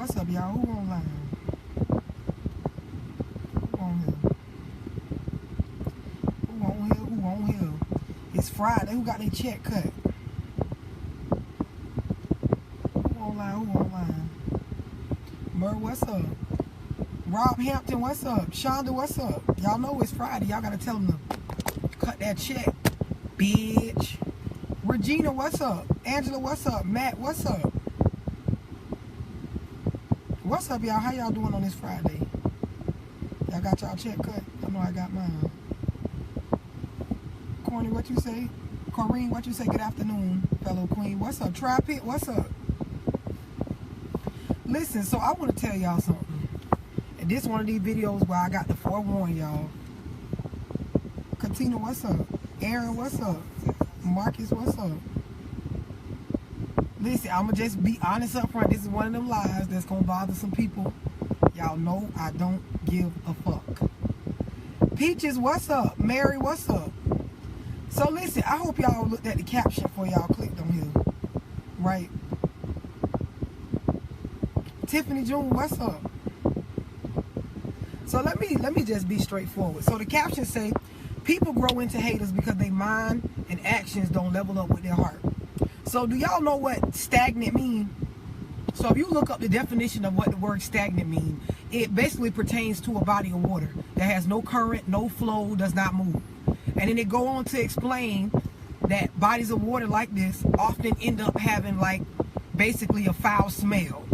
What's up, y'all? Who online? Who on here? Who on here? Who on here? It's Friday. Who got their check cut? Who online? Who online? Murr, what's up? Rob Hampton, what's up? Shonda, what's up? Y'all know it's Friday. Y'all gotta tell them to cut that check, bitch. Regina, what's up? Angela, what's up? Matt, what's up? What's up, y'all? How y'all doing on this Friday? Y'all got y'all check cut? I know I got mine. Corny, what you say? Corrine, what you say? Good afternoon, fellow queen. What's up? Tri-Pit, what's up? Listen, so I want to tell y'all something. And this one of these videos where I got to forewarn y'all. Katina, what's up? Aaron, what's up? Marcus, what's up? Listen, I'm going to just be honest up front. This is one of them lies that's going to bother some people. Y'all know I don't give a fuck. Peaches, what's up? Mary, what's up? So listen, I hope y'all looked at the caption before y'all clicked on here. Right? Tiffany June, what's up? So let me just be straightforward. So the caption say, people grow into haters because their mind and actions don't level up with their heart. So do y'all know what stagnant mean? So if you look up the definition of what the word stagnant mean, it basically pertains to a body of water that has no current, no flow, does not move. And then it go on to explain that bodies of water like this often end up having like basically a foul smell.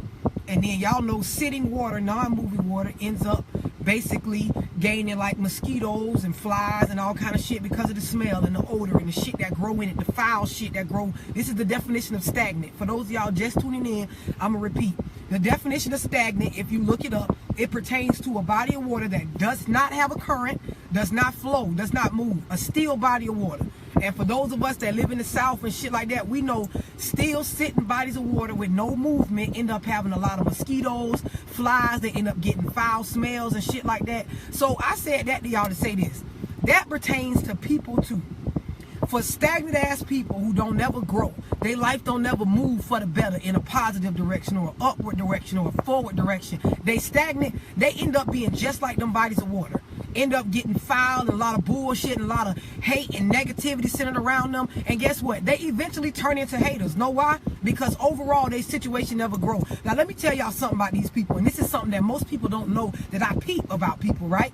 And then y'all know sitting water, non-moving water, ends up basically gaining like mosquitoes and flies and all kind of shit because of the smell and the odor and the shit that grow in it, the foul shit that grow. This is the definition of stagnant. For those of y'all just tuning in, I'm going to repeat. The definition of stagnant, if you look it up, it pertains to a body of water that does not have a current, does not flow, does not move. A still body of water. And for those of us that live in the South and shit like that, we know still sitting bodies of water with no movement end up having a lot of mosquitoes, flies, they end up getting foul smells and shit like that. So I said that to y'all to say this. That pertains to people too. For stagnant ass people who don't never grow, their life don't never move for the better in a positive direction or an upward direction or a forward direction. They stagnant, they end up being just like them bodies of water. End up getting foul and a lot of bullshit and a lot of hate and negativity centered around them. And guess what? They eventually turn into haters. Know why? Because overall, their situation never grow. Now, let me tell y'all something about these people. And this is something that most people don't know that I peep about people, right?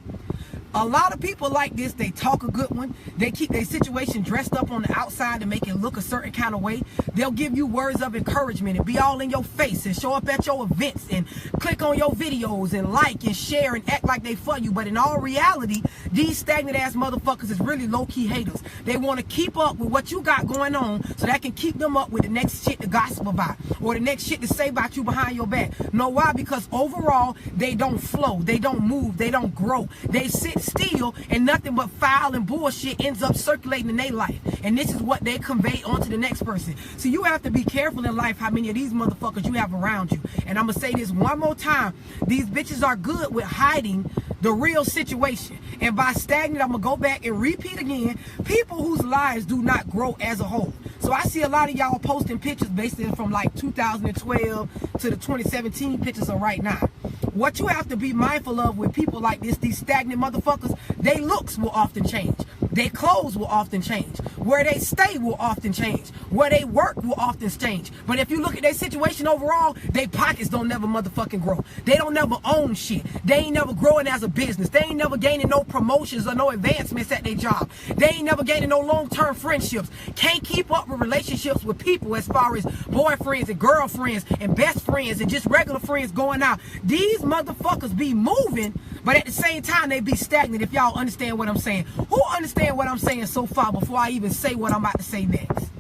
A lot of people like this, they talk a good one. They keep their situation dressed up on the outside to make it look a certain kind of way. They'll give you words of encouragement and be all in your face and show up at your events and click on your videos and like and share and act like they for you. But in all reality, these stagnant ass motherfuckers is really low-key haters. They want to keep up with what you got going on so that can keep them up with the next shit to gossip about or the next shit to say about you behind your back. Know why? Because overall, they don't flow. They don't move. They don't grow. They sit still and nothing but foul and bullshit ends up circulating in their life. And this is what they convey onto the next person. So you have to be careful in life how many of these motherfuckers you have around you. And I'm going to say this one more time. These bitches are good with hiding the real situation. And by stagnant, I'm going to go back and repeat again. People whose lives do not grow as a whole. So I see a lot of y'all posting pictures basically from like 2012 to the 2017 pictures of right now. What you have to be mindful of with people like this, these stagnant motherfuckers, their looks will often change. Their clothes will often change. Where they stay will often change. Where they work will often change. But if you look at their situation overall, their pockets don't never motherfucking grow. They don't never own shit. They ain't never growing as a business. They ain't never gaining no promotions or no advancements at their job. They ain't never gaining no long-term friendships. Can't keep up with relationships with people as far as boyfriends and girlfriends and best friends and just regular friends going out. These motherfuckers be moving, but at the same time they be stagnant, if y'all understand what I'm saying. Who understand what I'm saying so far before I even say what I'm about to say next?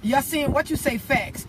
Y'all seeing what you say facts?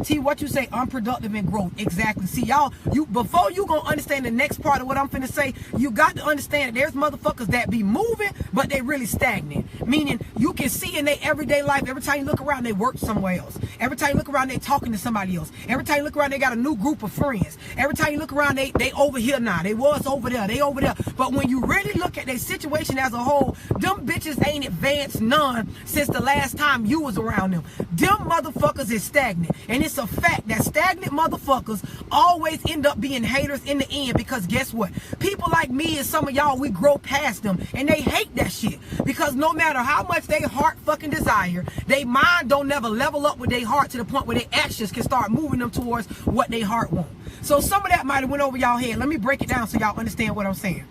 T, what you say unproductive and growth. Exactly. See, y'all, before you gonna understand the next part of what I'm finna say, you got to understand that there's motherfuckers that be moving, but they really stagnant. Meaning, you can see in their everyday life, every time you look around, they work somewhere else. Every time you look around, they talking to somebody else. Every time you look around, they got a new group of friends. Every time you look around, they over here now. They was over there. They over there. But when you really look at their situation as a whole, them bitches ain't advanced none since the last time you was around them. Them motherfuckers is stagnant. And it's it's a fact that stagnant motherfuckers always end up being haters in the end, because guess what? People like me and some of y'all, we grow past them, and they hate that shit, because no matter how much they heart fucking desire, they mind don't never level up with their heart to the point where their actions can start moving them towards what they heart want. So some of that might have went over y'all head. Let me break it down so y'all understand what I'm saying.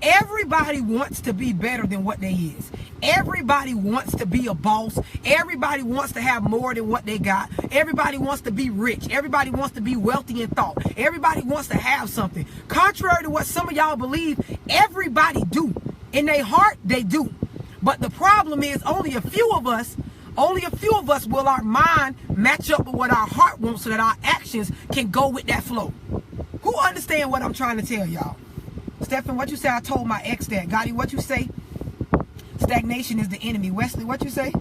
Everybody wants to be better than what they is. Everybody wants to be a boss. Everybody wants to have more than what they got. Everybody wants to be rich. Everybody wants to be wealthy in thought. Everybody wants to have something. Contrary to what some of y'all believe, everybody do. In their heart, they do. But the problem is only a few of us will our mind match up with what our heart wants so that our actions can go with that flow. Who understand what I'm trying to tell y'all? Stephen, what you say? I told my ex that. Gotti, what you say? Stagnation is the enemy. Wesley, what you say?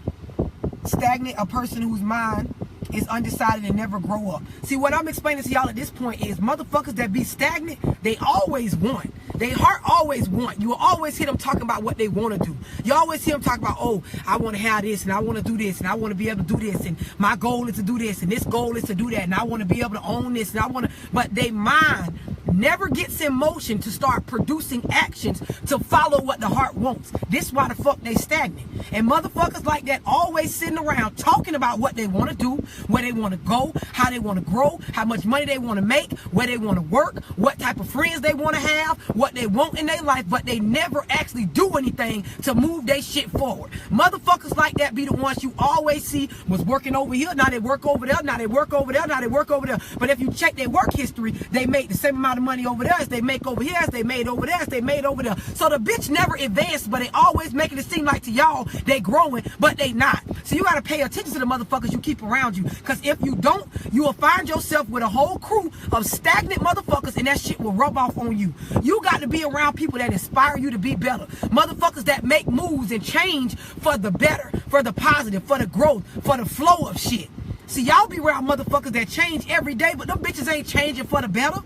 Stagnant, a person whose mind is undecided and never grow up. See, what I'm explaining to y'all at this point is motherfuckers that be stagnant, they always want. They heart always want. You will always hear them talking about what they want to do. You always hear them talk about, oh, I want to have this, and I want to do this, and I want to be able to do this, and my goal is to do this, and this goal is to do that, and I want to be able to own this, and I want to, but they mind never gets in motion to start producing actions to follow what the heart wants. This is why the fuck they stagnant. And motherfuckers like that always sitting around talking about what they want to do, where they want to go, how they want to grow, how much money they want to make, where they want to work, what type of friends they want to have, what they want in their life, but they never actually do anything to move their shit forward. Motherfuckers like that be the ones you always see was working over here, now they work over there, now they work over there, now they work over there. But if you check their work history, they make the same amount of money over there as they make over here, as they made over there, as they made over there. So the bitch never advanced, but they always making it seem like to y'all they growing, but they not. So you got to pay attention to the motherfuckers you keep around you, because if you don't, you will find yourself with a whole crew of stagnant motherfuckers, and that shit will rub off on you. You got to be around people that inspire you to be better. Motherfuckers that make moves and change for the better, for the positive, for the growth, for the flow of shit. See, y'all be around motherfuckers that change every day, but them bitches ain't changing for the better.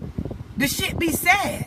The shit be sad.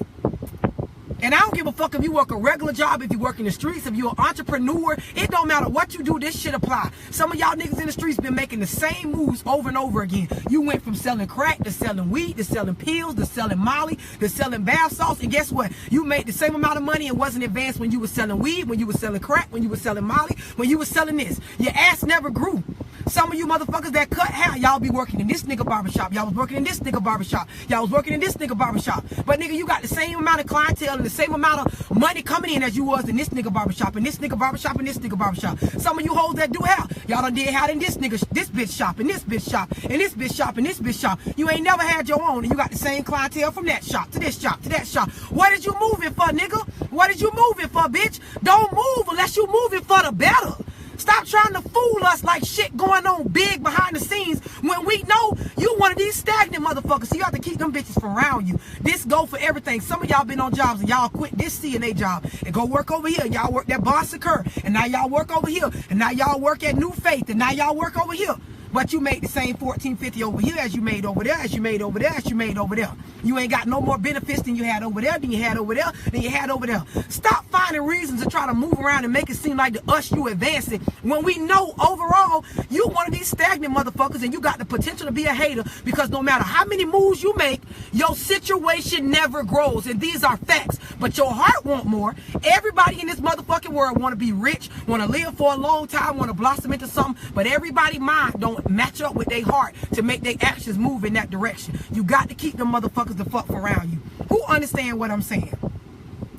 And I don't give a fuck if you work a regular job, if you work in the streets, if you're an entrepreneur. It don't matter what you do, this shit apply. Some of y'all niggas in the streets been making the same moves over and over again. You went from selling crack to selling weed to selling pills to selling Molly to selling bath salts. And guess what? You made the same amount of money and wasn't advanced when you were selling weed, when you were selling crack, when you were selling Molly, when you were selling this. Your ass never grew. Some of you motherfuckers that cut hair, y'all be working in this nigga barbershop. Y'all was working in this nigga barbershop. Y'all was working in this nigga barbershop. But nigga, you got the same amount of clientele and the same amount of money coming in as you was in this nigga barbershop, and this nigga barbershop, and this nigga barbershop. Some of you hoes that do hair, y'all done did hair in this nigga, this bitch shop, and this bitch shop, and this bitch shop, and this bitch shop. You ain't never had your own, and you got the same clientele from that shop to this shop to that shop. What is you moving for, nigga? What is you moving for, bitch? Don't move unless you moving for the better. Stop trying to fool us like shit going on big behind the scenes when we know you one of these stagnant motherfuckers. So you have to keep them bitches from around you. This go for everything. Some of y'all been on jobs and y'all quit this CNA job and go work over here. Y'all work that Bon Secours, and now y'all work over here, and now y'all work at New Faith, and now y'all work over here. But you made the same $14.50 over here as you made over there, as you made over there, as you made over there. You ain't got no more benefits than you had over there, than you had over there, than you had over there. Stop finding reasons to try to move around and make it seem like the us you advancing when we know overall you one of these stagnant motherfuckers and you got the potential to be a hater, because no matter how many moves you make, your situation never grows. And these are facts. But your heart want more. Everybody in this motherfucking world want to be rich, want to live for a long time, want to blossom into something, but everybody mind don't match up with their heart to make their actions move in that direction. You got to keep them motherfuckers the fuck around you. Who understand what I'm saying?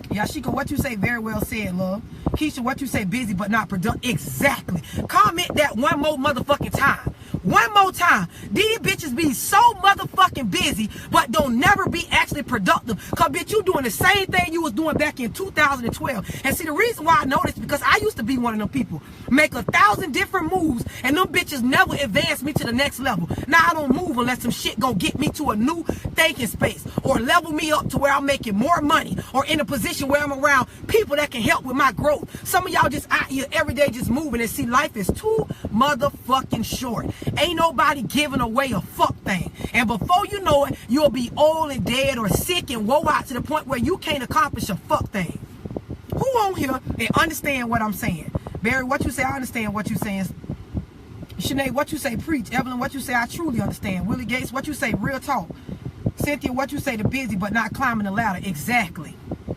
Yashika, what you say very well said, love. Keisha, what you say busy but not productive. Exactly. Comment that one more motherfucking time. One more time. These bitches be so motherfucking busy but don't never be actually productive. Cause bitch, you doing the same thing you was doing back in 2012. And see, the reason why I know this because I used to be one of them people. Make 1,000 different moves and them bitches never advance me to the next level. Now I don't move unless some shit gonna get me to a new thinking space or level me up to where I'm making more money or in a position where I'm around people that can help with my growth. Some of y'all just out here every day just moving, and see, life is too motherfucking short. Ain't nobody giving away a fuck thing. And before you know it, you'll be old and dead or sick and woe out to the point where you can't accomplish a fuck thing. Who on here and understand what I'm saying? Barry, what you say? I understand what you're saying. Sinead, what you say? Preach. Evelyn, what you say? I truly understand. Willie Gates, what you say? Real talk. Cynthia, what you say? The busy but not climbing the ladder. Exactly.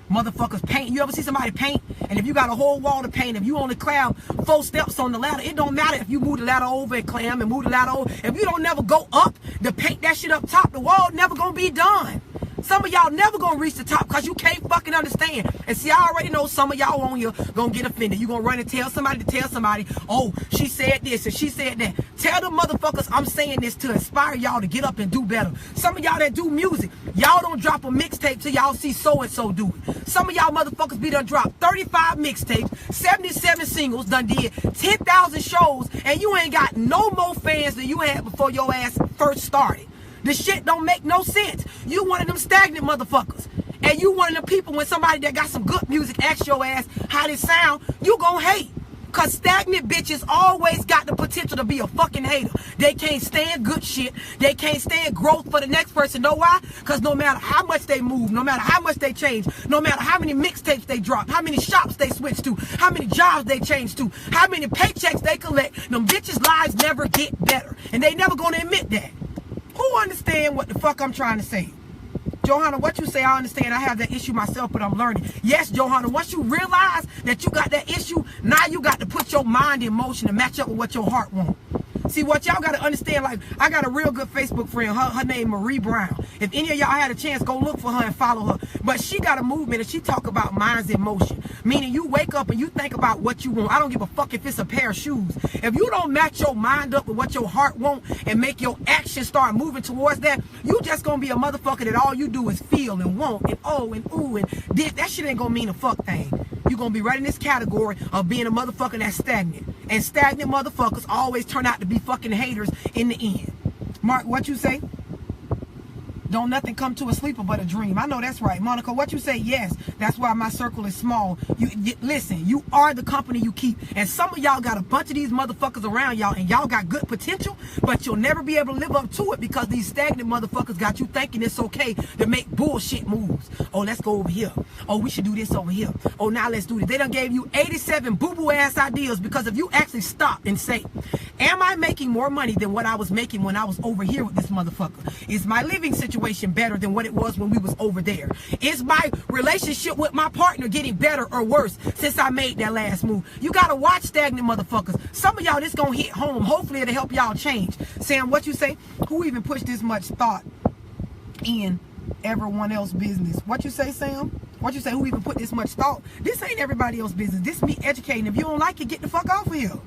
Motherfuckers paint. You ever see somebody paint? And if you got a whole wall to paint, if you only climb 4 steps on the ladder, it don't matter if you move the ladder over and climb and move the ladder over. If you don't never go up to paint that shit up top, the wall never gonna be done. Some of y'all never gonna reach the top because you can't fucking understand. And see, I already know some of y'all on here gonna get offended. You gonna run and tell somebody, oh, she said this and she said that. Tell the motherfuckers I'm saying this to inspire y'all to get up and do better. Some of y'all that do music, y'all don't drop a mixtape till y'all see so-and-so do it. Some of y'all motherfuckers be done dropped 35 mixtapes, 77 singles, done did 10,000 shows, and you ain't got no more fans than you had before your ass first started. This shit don't make no sense. You one of them stagnant motherfuckers. And you one of them people when somebody that got some good music asks your ass how this sound, you gon' hate. Cause stagnant bitches always got the potential to be a fucking hater. They can't stand good shit. They can't stand growth for the next person. Know why? Cause no matter how much they move, no matter how much they change, no matter how many mixtapes they drop, how many shops they switch to, how many jobs they change to, how many paychecks they collect, them bitches' lives never get better. And they never gonna admit that. Who understand what the fuck I'm trying to say? Johanna, what you say, I understand. I have that issue myself, but I'm learning. Yes, Johanna, once you realize that you got that issue, now you got to put your mind in motion to match up with what your heart wants. See, what y'all got to understand, like, I got a real good Facebook friend. Her name Marie Brown. If any of y'all had a chance, go look for her and follow her. But she got a movement and she talk about minds in motion. Meaning you wake up and you think about what you want. I don't give a fuck if it's a pair of shoes. If you don't match your mind up with what your heart wants and make your actions start moving towards that, you just going to be a motherfucker that all you do is feel and want and oh and ooh and this. That shit ain't going to mean a fuck thing. You're going to be right in this category of being a motherfucker that's stagnant. And stagnant motherfuckers always turn out to be fucking haters in the end. Mark, what you say? Don't nothing come to a sleeper but a dream. I know that's right. Monica, what you say? Yes, that's why my circle is small. Listen, you are the company you keep. And some of y'all got a bunch of these motherfuckers around y'all and y'all got good potential, but you'll never be able to live up to it because these stagnant motherfuckers got you thinking it's okay to make bullshit moves. Oh, let's go over here. Oh, we should do this over here. Oh, now let's do this. They done gave you 87 boo-boo ass ideas because if you actually stop and say, am I making more money than what I was making when I was over here with this motherfucker? Is my living situation better than what it was when we was over there? Is my relationship with my partner getting better or worse since I made that last move? You gotta watch stagnant motherfuckers. Some of y'all, this gonna hit home. Hopefully it'll help y'all change. Sam, what you say? Who even pushed this much thought in everyone else's business? What you say, Sam? What you say? Who even put this much thought? This ain't everybody else's business. This me educating. If you don't like it, get the fuck off of here.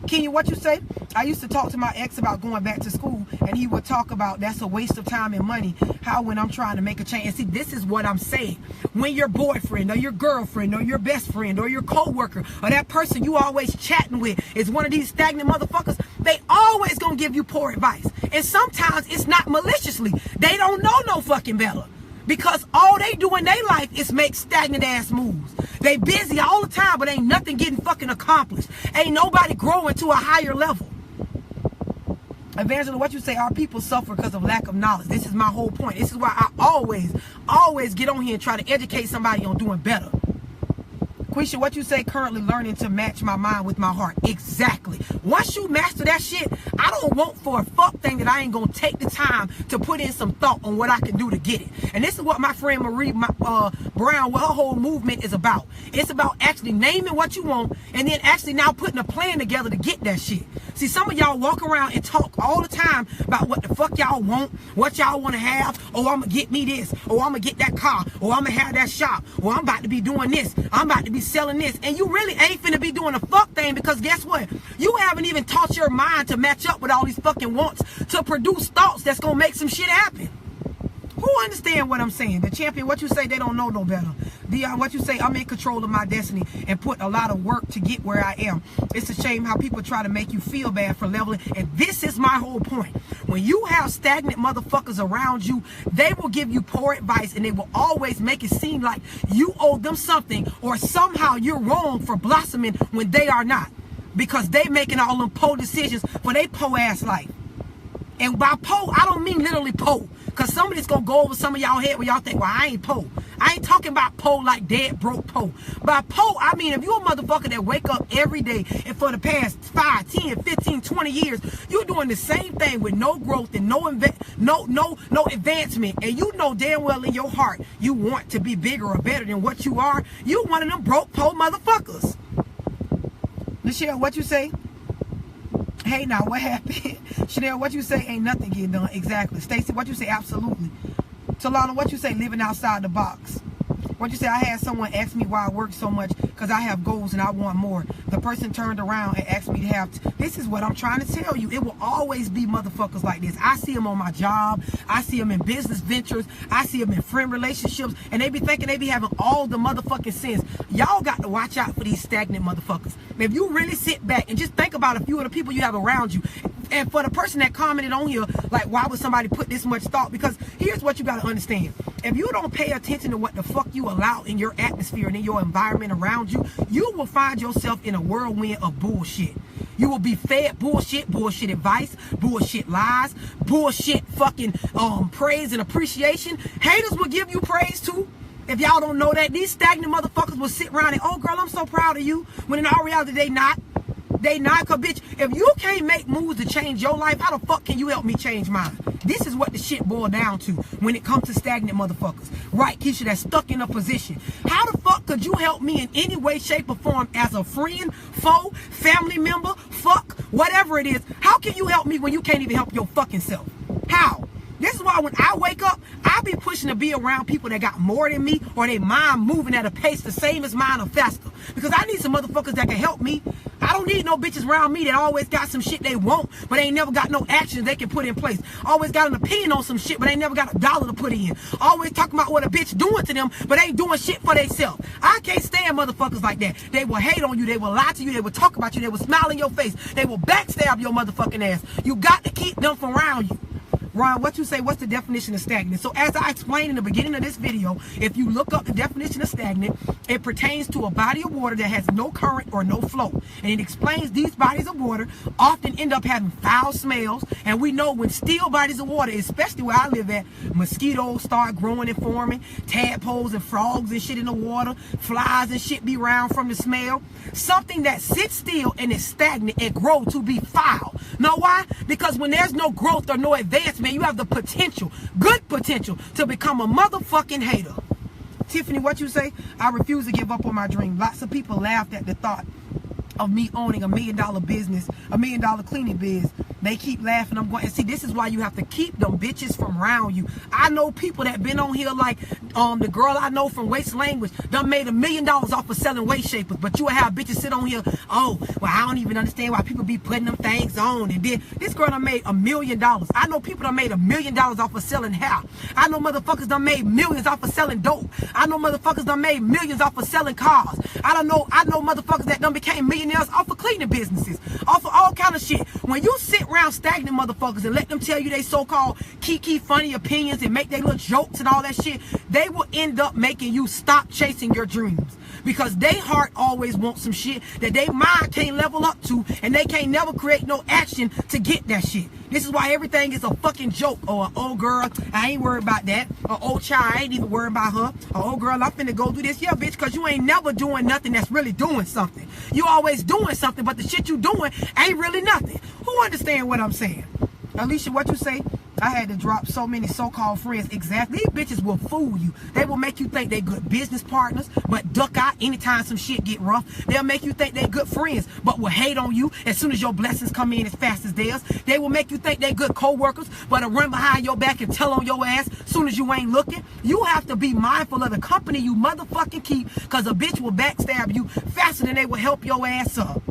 Kenya, what you say? I used to talk to my ex about going back to school, and he would talk about that's a waste of time and money. How when I'm trying to make a change. And see, this is what I'm saying. When your boyfriend or your girlfriend or your best friend or your co-worker or that person you always chatting with is one of these stagnant motherfuckers, they always gonna give you poor advice. And sometimes it's not maliciously. They don't know no fucking better. Because all they do in their life is make stagnant ass moves. They busy all the time, but ain't nothing getting fucking accomplished. Ain't nobody growing to a higher level. Evangelina, what you say? Our people suffer because of lack of knowledge. This is my whole point. This is why I always get on here and try to educate somebody on doing better. Quisha, what you say? Currently learning to match my mind with my heart. Exactly. Once you master that shit, I don't want for a fuck thing that I ain't gonna take the time to put in some thought on what I can do to get it. And this is what my friend Marie Brown, what her whole movement is about. It's about actually naming what you want and then actually now putting a plan together to get that shit. See, some of y'all walk around and talk all the time about what the fuck y'all want, what y'all want to have. Oh, I'm gonna get me this. Oh, I'm gonna get that car. Oh, I'm gonna have that shop. Oh, I'm about to be doing this. I'm about to be selling this. And you really ain't finna be doing a fuck thing because guess what? You haven't even taught your mind to match up with all these fucking wants to produce thoughts that's gonna make some shit happen. Who understand what I'm saying? The champion, what you say? They don't know no better. Dion, what you say? I'm in control of my destiny and put a lot of work to get where I am. It's a shame how people try to make you feel bad for leveling. And this is my whole point. When you have stagnant motherfuckers around you, they will give you poor advice and they will always make it seem like you owe them something or somehow you're wrong for blossoming when they are not. Because they making all them poor decisions for their poor ass life. And by poor, I don't mean literally poor. Because some of this going to go over some of y'all head where y'all think, well, I ain't poor. I ain't talking about poor like dead broke poor. By poor, I mean if you're a motherfucker that wake up every day and for the past 5, 10, 15, 20 years, you're doing the same thing with no growth and no advancement, and you know damn well in your heart you want to be bigger or better than what you are, you one of them broke poor motherfuckers. Michelle, what you say? Hey, now, what happened? Chanel, what you say? Ain't nothing getting done. Exactly. Stacy, what you say? Absolutely. Talana, what you say? Living outside the box. What you say? I had someone ask me why I work so much because I have goals and I want more. The person turned around and asked me to have... This is what I'm trying to tell you. It will always be motherfuckers like this. I see them on my job. I see them in business ventures. I see them in friend relationships. And they be thinking they be having all the motherfucking sense. Y'all got to watch out for these stagnant motherfuckers. If you really sit back and just think about a few of the people you have around you, and for the person that commented on here, like, why would somebody put this much thought? Because here's what you got to understand. If you don't pay attention to what the fuck you allow in your atmosphere and in your environment around you, you will find yourself in a whirlwind of bullshit. You will be fed bullshit, bullshit advice, bullshit lies, bullshit fucking praise and appreciation. Haters will give you praise too. If y'all don't know that, these stagnant motherfuckers will sit around and, oh girl, I'm so proud of you. When in all reality, they not. They not, cause bitch, if you can't make moves to change your life, how the fuck can you help me change mine? This is what the shit boiled down to when it comes to stagnant motherfuckers. Right, Keisha, that's stuck in a position. How the fuck could you help me in any way, shape, or form as a friend, foe, family member, fuck, whatever it is? How can you help me when you can't even help your fucking self? How? This is why when I wake up, I be pushing to be around people that got more than me or they mind moving at a pace the same as mine or faster. Because I need some motherfuckers that can help me. I don't need no bitches around me that always got some shit they want, but ain't never got no actions they can put in place. Always got an opinion on some shit, but ain't never got a dollar to put in. Always talking about what a bitch doing to them, but ain't doing shit for themselves. I can't stand motherfuckers like that. They will hate on you. They will lie to you. They will talk about you. They will smile in your face. They will backstab your motherfucking ass. You got to keep them from around you. Ron, what you say, what's the definition of stagnant? So as I explained in the beginning of this video, if you look up the definition of stagnant, it pertains to a body of water that has no current or no flow. And it explains these bodies of water often end up having foul smells. And we know when still bodies of water, especially where I live at, mosquitoes start growing and forming, tadpoles and frogs and shit in the water, flies and shit be around from the smell. Something that sits still and is stagnant and grow to be foul. Know why? Because when there's no growth or no advancement, you have the potential, good potential, to become a motherfucking hater. Tiffany, what you say? I refuse to give up on my dream. Lots of people laughed at the thought of me owning $1 million business, $1 million cleaning biz. They keep laughing. I'm going, and see, this is why you have to keep them bitches from around you. I know people that been on here like the girl I know from Waste Language done made $1 million off of selling waist shapers. But you will have bitches sit on here, oh, well, I don't even understand why people be putting them things on. And then this girl done made $1 million. I know people done made $1 million off of selling hair. I know motherfuckers done made millions off of selling dope. I know motherfuckers done made millions off of selling cars. I know motherfuckers that done became millionaires off of cleaning businesses, off of all kind of shit. When you sit around stagnant motherfuckers and let them tell you they so-called kiki funny opinions and make their little jokes and all that shit, they will end up making you stop chasing your dreams. Because they heart always wants some shit that they mind can't level up to, and they can't never create no action to get that shit. This is why everything is a fucking joke. Or, oh girl, I ain't worried about that. Or, oh child, I ain't even worried about her. Or, oh girl, I'm finna go do this. Yeah, bitch, because you ain't never doing nothing that's really doing something. You always doing something, but the shit you doing ain't really nothing. Who understand what I'm saying? Alicia, what you say? I had to drop so many so-called friends. Exactly. These bitches will fool you. They will make you think they good business partners, but duck out anytime some shit get rough. They'll make you think they good friends, but will hate on you as soon as your blessings come in as fast as theirs. They will make you think they good co-workers, but will run behind your back and tell on your ass as soon as you ain't looking. You have to be mindful of the company you motherfucking keep, because a bitch will backstab you faster than they will help your ass up.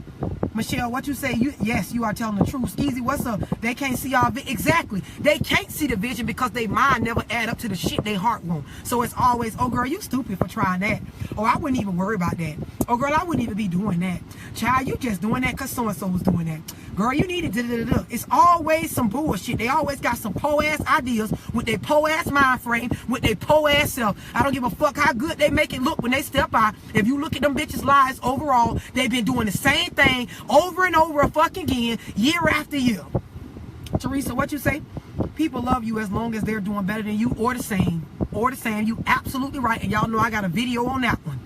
Michelle, what you say? Yes, you are telling the truth. Easy, what's up? They can't see our vision. Exactly. They can't see the vision because they mind never add up to the shit they heart want. So it's always, oh girl, you stupid for trying that. Oh, I wouldn't even worry about that. Oh girl, I wouldn't even be doing that. Child, you just doing that because so-and-so was doing that. Girl, you need to It's always some bullshit. They always got some po-ass ideas with their po-ass mind frame, with their po-ass self. I don't give a fuck how good they make it look when they step out. If you look at them bitches' lives overall, they've been doing the same thing over and over fucking again, year after year. Teresa, what you say? People love you as long as they're doing better than you or the same. Or the same. You absolutely right. And y'all know I got a video on that one.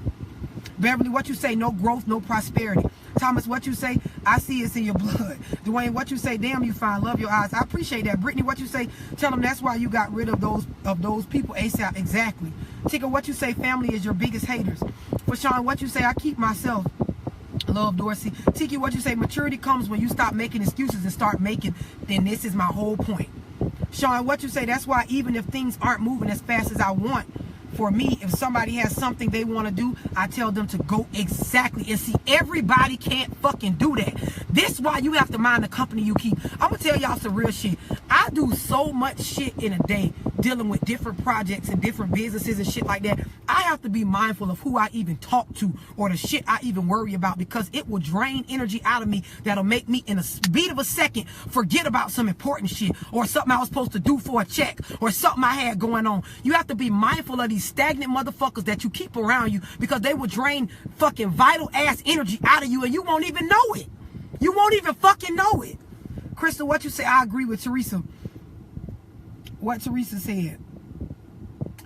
Beverly, what you say? No growth, no prosperity. Thomas, what you say? I see it's in your blood. Dwayne, what you say? Damn, you fine. Love your eyes. I appreciate that. Brittany, what you say? Tell them that's why you got rid of those people ASAP. Exactly. Tika, what you say? Family is your biggest haters. For Sean, what you say? I keep myself. Love Dorsey. Tiki, what you say? Maturity comes when you stop making excuses and start making. Then this is my whole point. Sean, what you say? That's why even if things aren't moving as fast as I want, for me, if somebody has something they want to do, I tell them to go exactly. And see, everybody can't fucking do that. This is why you have to mind the company you keep. I'm going to tell y'all some real shit. I do so much shit in a day dealing with different projects and different businesses and shit like that. I have to be mindful of who I even talk to or the shit I even worry about, because it will drain energy out of me that'll make me in a beat of a second forget about some important shit or something I was supposed to do for a check or something I had going on. You have to be mindful of these stagnant motherfuckers that you keep around you, because they will drain fucking vital ass energy out of you and you won't even know it. You won't even fucking know it. Crystal, what you say? I agree with Teresa. What Teresa said.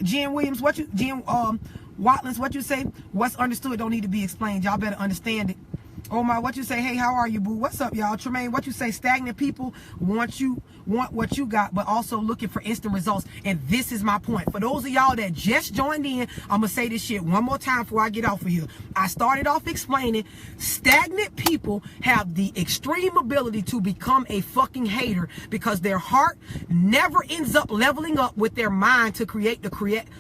Jen Williams, what you Watlins, what you say? What's understood don't need to be explained. Y'all better understand it. Omar, what you say? Hey, how are you, boo? What's up, y'all? Tremaine, what you say? Stagnant people want what you got, but also looking for instant results. And this is my point. For those of y'all that just joined in, I'm gonna say this shit one more time before I get off of here. I started off explaining stagnant people have the extreme ability to become a fucking hater because their heart never ends up leveling up with their mind to create the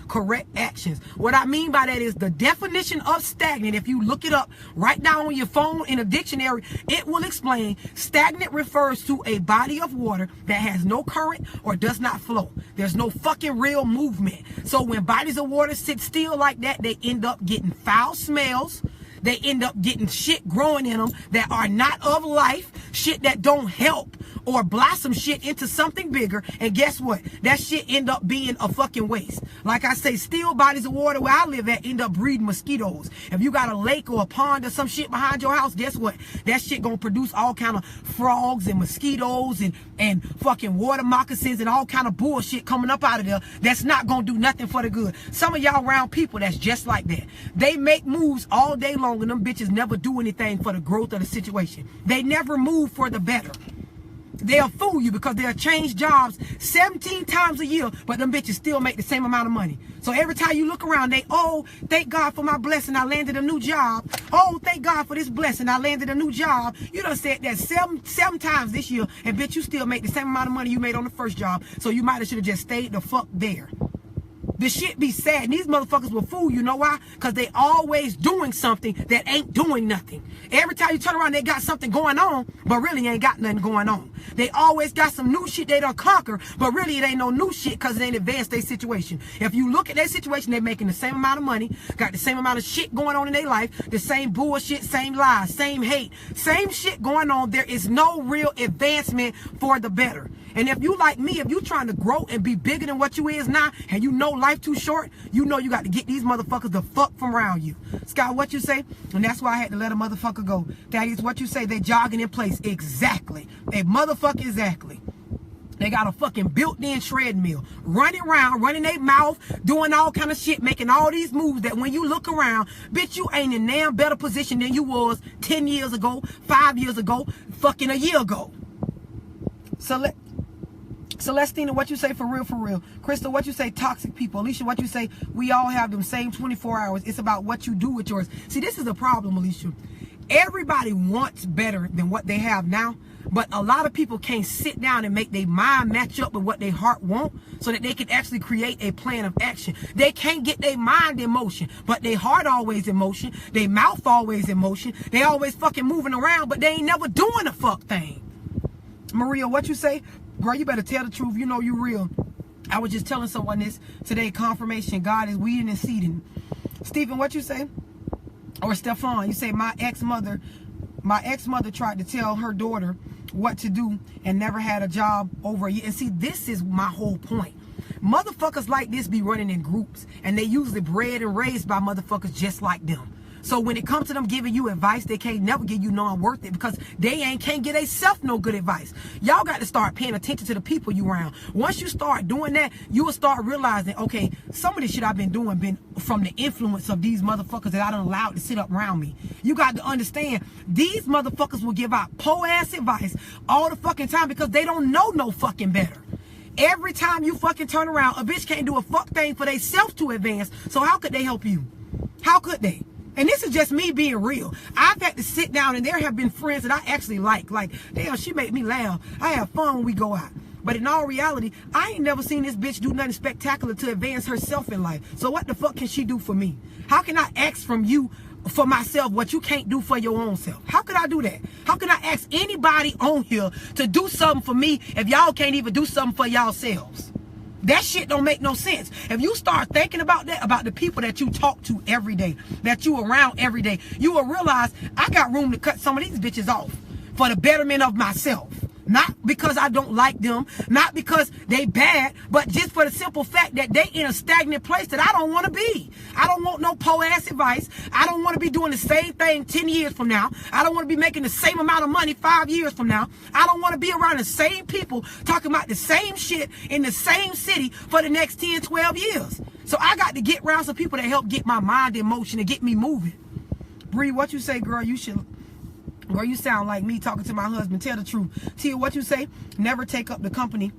correct actions. What I mean by that is the definition of stagnant. If you look it up right now on your phone in a dictionary, it will explain stagnant refers to a body of water that has no current or does not flow. There's no fucking real movement. So when bodies of water sit still like that, they end up getting foul smells. They end up getting shit growing in them that are not of life, shit that don't help or blossom shit into something bigger. And guess what? That shit end up being a fucking waste. Like I say, still bodies of water where I live at end up breeding mosquitoes. If you got a lake or a pond or some shit behind your house, guess what? That shit gonna produce all kind of frogs and mosquitoes and fucking water moccasins and all kind of bullshit coming up out of there that's not gonna do nothing for the good. Some of y'all around people that's just like that. They make moves all day long and them bitches never do anything for the growth of the situation. They never move for the better. They'll fool you because they'll change jobs 17 times a year, but them bitches still make the same amount of money. So every time you look around, oh, thank God for my blessing, I landed a new job. Oh, thank God for this blessing, I landed a new job. You done said that seven times this year, and bitch, you still make the same amount of money you made on the first job. So you might have should have just stayed the fuck there. The shit be sad. And these motherfuckers will fool you. Know why? Because they always doing something that ain't doing nothing. Every time you turn around, they got something going on, but really ain't got nothing going on. They always got some new shit they done conquer, but really it ain't no new shit because it ain't advanced their situation. If you look at their situation, they making the same amount of money, got the same amount of shit going on in their life, the same bullshit, same lies, same hate, same shit going on. There is no real advancement for the better. And if you like me, if you trying to grow and be bigger than what you is now, and you know life too short, you know you got to get these motherfuckers the fuck from around you. Scott, what you say? And that's why I had to let a motherfucker go. That is what you say. They jogging in place. Exactly. A motherfucker exactly. They got a fucking built-in treadmill. Running around, running their mouth, doing all kind of shit, making all these moves that when you look around, bitch, you ain't in damn better position than you was 10 years ago, 5 years ago, fucking a year ago. Celestina, what you say? For real, for real. Crystal, what you say? Toxic people. Alicia, what you say? We all have them same 24 hours. It's about what you do with yours. See, this is the problem, Alicia. Everybody wants better than what they have now, but a lot of people can't sit down and make their mind match up with what their heart want so that they can actually create a plan of action. They can't get their mind in motion, but their heart always in motion. Their mouth always in motion. They always fucking moving around, but they ain't never doing a fuck thing. Maria, what you say? Girl, you better tell the truth. You know you real. I was just telling someone this today. Confirmation. God is weeding and seeding. Stephen, what you say? Or Stefan, you say my ex-mother tried to tell her daughter what to do and never had a job over a year. And see, this is my whole point. Motherfuckers like this be running in groups, and they usually bred and raised by motherfuckers just like them. So when it comes to them giving you advice, they can't never give you no worth it because they can't get themselves no good advice. Y'all got to start paying attention to the people you around. Once you start doing that, you will start realizing, okay, some of the shit I've been doing been from the influence of these motherfuckers that I done allowed to sit up around me. You got to understand, these motherfuckers will give out po-ass advice all the fucking time because they don't know no fucking better. Every time you fucking turn around, a bitch can't do a fuck thing for themselves to advance. So how could they help you? How could they? And this is just me being real. I've had to sit down and there have been friends that I actually like. Like, damn, she make me laugh. I have fun when we go out. But in all reality, I ain't never seen this bitch do nothing spectacular to advance herself in life. So what the fuck can she do for me? How can I ask from you for myself what you can't do for your own self? How could I do that? How can I ask anybody on here to do something for me if y'all can't even do something for y'allselves? That shit don't make no sense. If you start thinking about that, about the people that you talk to every day, that you around every day, you will realize I got room to cut some of these bitches off for the betterment of myself. Not because I don't like them, not because they bad, but just for the simple fact that they in a stagnant place that I don't want to be. I don't want no po-ass advice. I don't want to be doing the same thing 10 years from now. I don't want to be making the same amount of money 5 years from now. I don't want to be around the same people talking about the same shit in the same city for the next 10, 12 years. So I got to get around some people that help get my mind in motion and get me moving. Bree, what you say, girl? You should... Girl, you sound like me talking to my husband. Tell the truth. Tia, what you say? Never take up the company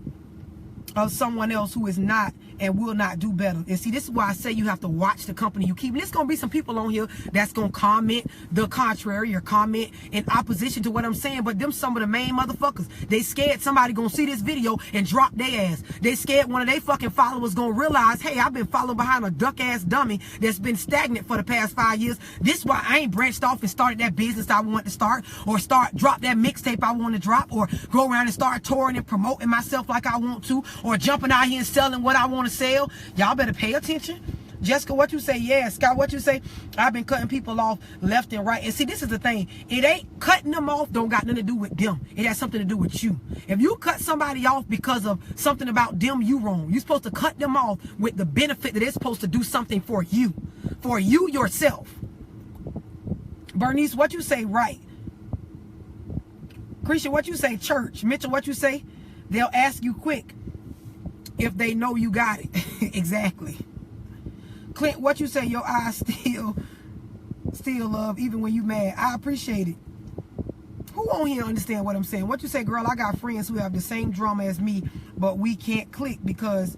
of someone else who is not and will not do better. And see, this is why I say you have to watch the company you keep. And there's going to be some people on here that's going to comment the contrary or comment in opposition to what I'm saying. But them some of the main motherfuckers. They scared somebody going to see this video and drop their ass. They scared one of their fucking followers going to realize, hey, I've been following behind a duck-ass dummy that's been stagnant for the past 5 years. This is why I ain't branched off and started that business I want to start, or drop that mixtape I want to drop, or go around and start touring and promoting myself like I want to, or jumping out here and selling what I want to sell. Y'all better pay attention. Jessica, what you say? Yeah. Scott, what you say? I've been cutting people off left and right. And see, this is the thing. It ain't cutting them off don't got nothing to do with them. It has something to do with you. If you cut somebody off because of something about them, you wrong. You're supposed to cut them off with the benefit that they're supposed to do something for you yourself. Bernice, what you say? Right. Christian, what you say? Church. Mitchell, what you say? They'll ask you quick if they know you got it. Exactly. Clint, what you say? Your eyes still love even when you mad. I appreciate it. Who on here understand what I'm saying? What you say, girl? I got friends who have the same drama as me, but we can't click because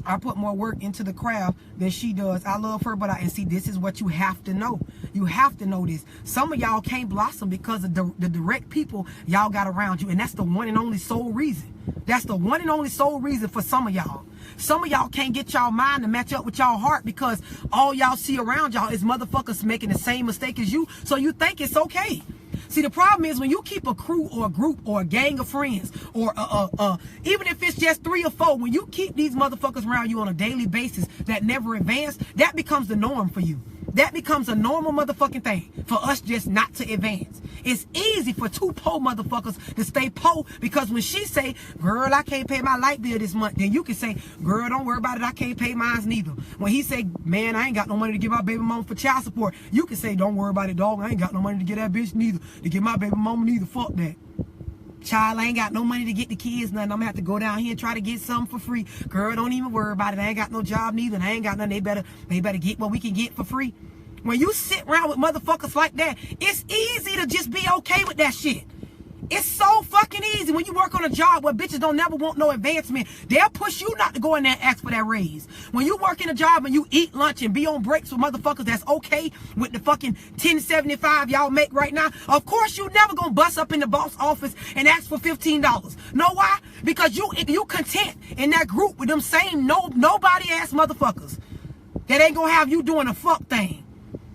I put more work into the craft than she does. I love her, but and see, this is what you have to know. You have to know this. Some of y'all can't blossom because of the direct people y'all got around you, and that's the one and only sole reason. That's the one and only sole reason for some of y'all. Some of y'all can't get y'all mind to match up with y'all heart because all y'all see around y'all is motherfuckers making the same mistake as you, so you think it's okay. See, the problem is when you keep a crew or a group or a gang of friends or even if it's just 3 or 4, when you keep these motherfuckers around you on a daily basis that never advance, that becomes the norm for you. That becomes a normal motherfucking thing for us just not to advance. It's easy for 2 poor motherfuckers to stay poor because when she say, girl, I can't pay my light bill this month, then you can say, girl, don't worry about it, I can't pay mine neither. When he say, man, I ain't got no money to give my baby mama for child support, you can say, don't worry about it, dog, I ain't got no money to get that bitch neither, to get my baby mama neither, fuck that. Child, I ain't got no money to get the kids nothing. I'm gonna have to go down here and try to get something for free. Girl, don't even worry about it. I ain't got no job neither. And I ain't got nothing. They better get what we can get for free. When you sit around with motherfuckers like that, it's easy to just be okay with that shit. It's so fucking easy. When you work on a job where bitches don't never want no advancement, they'll push you not to go in there and ask for that raise. When you work in a job and you eat lunch and be on breaks with motherfuckers that's okay with the fucking $10.75 y'all make right now, of course you never gonna bust up in the boss office and ask for $15. Know why? Because you content in that group with them same nobody ass motherfuckers that ain't gonna have you doing a fuck thing.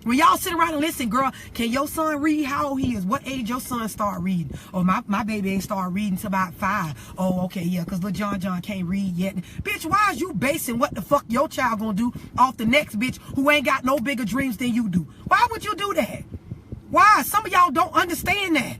When y'all sit around and listen, girl, can your son read? How old he is? What age your son start reading? Oh, my baby ain't start reading till about 5. Oh, okay, yeah, because little John can't read yet. Bitch, why is you basing what the fuck your child gonna do off the next bitch who ain't got no bigger dreams than you do? Why would you do that? Why? Some of y'all don't understand that.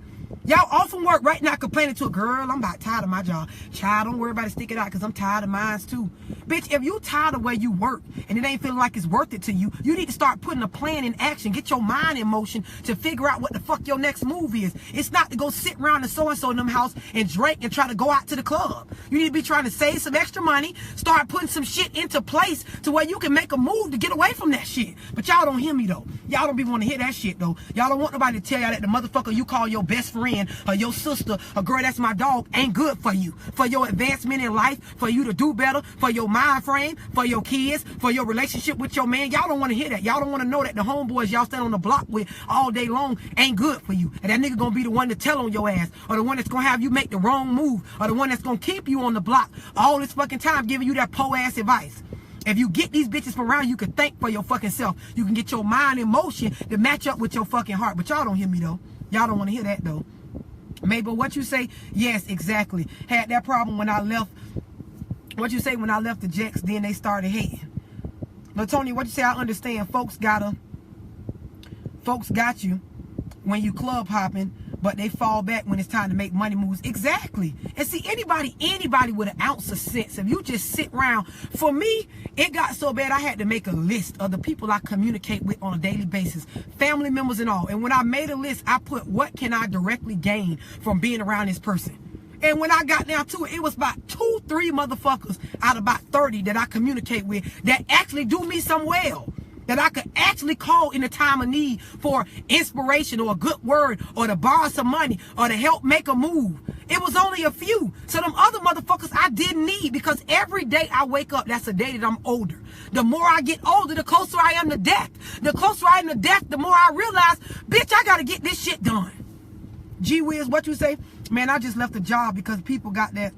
Y'all off from work right now complaining to a girl, I'm about tired of my job. Child, don't worry about it, stick it out, because I'm tired of mine too. Bitch, if you tired of where you work and it ain't feeling like it's worth it to you, you need to start putting a plan in action. Get your mind in motion to figure out what the fuck your next move is. It's not to go sit around in so-and-so in them house and drink and try to go out to the club. You need to be trying to save some extra money, start putting some shit into place to where you can make a move to get away from that shit. But y'all don't hear me though. Y'all don't be want to hear that shit though. Y'all don't want nobody to tell y'all that the motherfucker you call your best friend or your sister or girl that's my dog ain't good for you, for your advancement in life, for you to do better, for your mind frame, for your kids, for your relationship with your man. Y'all don't want to hear that. Y'all don't want to know that the homeboys y'all stand on the block with all day long ain't good for you, and that nigga gonna be the one to tell on your ass, or the one that's gonna have you make the wrong move, or the one that's gonna keep you on the block all this fucking time giving you that po ass advice. If you get these bitches from around, you can think for your fucking self. You can get your mind in motion to match up with your fucking heart. But y'all don't hear me though. Y'all don't want to hear that though. Mabel, what you say? Yes, exactly. Had that problem when I left. What you say when I left the Jacks, then they started hating. Latonia, what you say? I understand. Folks got you when you club hopping, but they fall back when it's time to make money moves. Exactly. And see, anybody with an ounce of sense, if you just sit around, for me, it got so bad I had to make a list of the people I communicate with on a daily basis, family members and all. And when I made a list, I put what can I directly gain from being around this person. And when I got down to it, it was about 2-3 motherfuckers out of about 30 that I communicate with that actually do me some well, that I could actually call in a time of need for inspiration or a good word or to borrow some money or to help make a move. It was only a few. So them other motherfuckers I didn't need, because every day I wake up, that's a day that I'm older. The more I get older, the closer I am to death. The closer I am to death, the more I realize, bitch, I gotta get this shit done. Gee whiz, what you say? Man, I just left the job because people got that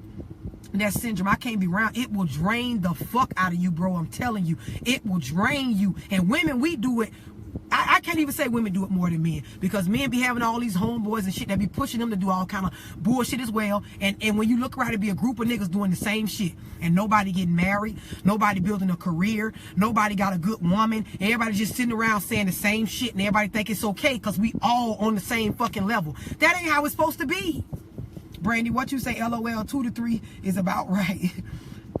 syndrome. I can't be around. It will drain the fuck out of you, bro. I'm telling you. It will drain you. And women, we do it. I can't even say women do it more than men, because men be having all these homeboys and shit that be pushing them to do all kind of bullshit as well. And when you look around, it be a group of niggas doing the same shit. And nobody getting married. Nobody building a career. Nobody got a good woman. Everybody just sitting around saying the same shit. And everybody think it's okay because we all on the same fucking level. That ain't how it's supposed to be. Brandy, what you say? LOL, 2 to 3 is about right.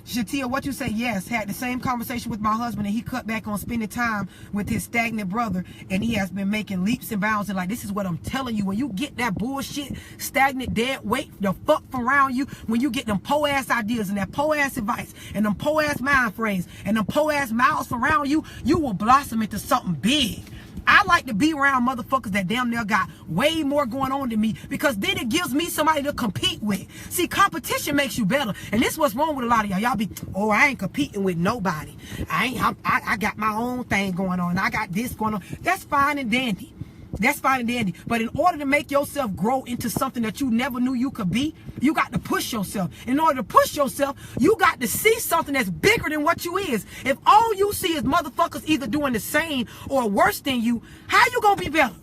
Shatia, what you say? Yes, had the same conversation with my husband, and he cut back on spending time with his stagnant brother, and he has been making leaps and bounds. And like, this is what I'm telling you, when you get that bullshit, stagnant, dead weight the fuck from around you, when you get them po-ass ideas and that po-ass advice and them po-ass mind frames and them po-ass mouths from around you, you will blossom into something big. I like to be around motherfuckers that damn near got way more going on than me, because then it gives me somebody to compete with. See, competition makes you better. And this is what's wrong with a lot of y'all. Y'all be, oh, I ain't competing with nobody. I got my own thing going on. I got this going on. That's fine and dandy. That's fine and dandy. But in order to make yourself grow into something that you never knew you could be, you got to push yourself. In order to push yourself, you got to see something that's bigger than what you is. If all you see is motherfuckers either doing the same or worse than you, how you gonna be better?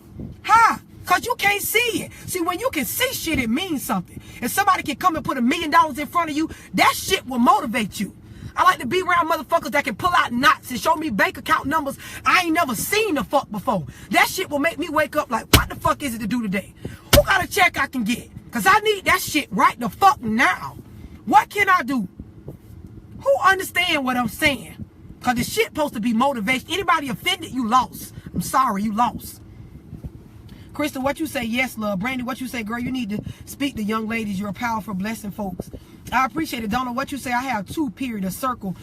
How? Because you can't see it. See, when you can see shit, it means something. If somebody can come and put $1 million in front of you, that shit will motivate you. I like to be around motherfuckers that can pull out knots and show me bank account numbers I ain't never seen the fuck before. That shit will make me wake up like, what the fuck is it to do today? Who got a check I can get? Because I need that shit right the fuck now. What can I do? Who understand what I'm saying? Because the shit supposed to be motivation. Anybody offended, you lost. I'm sorry, you lost. Crystal, what you say? Yes, love. Brandy, what you say? Girl, you need to speak to young ladies. You're a powerful blessing, folks. I appreciate it. Donna, what you say? I have 2 period, a circle,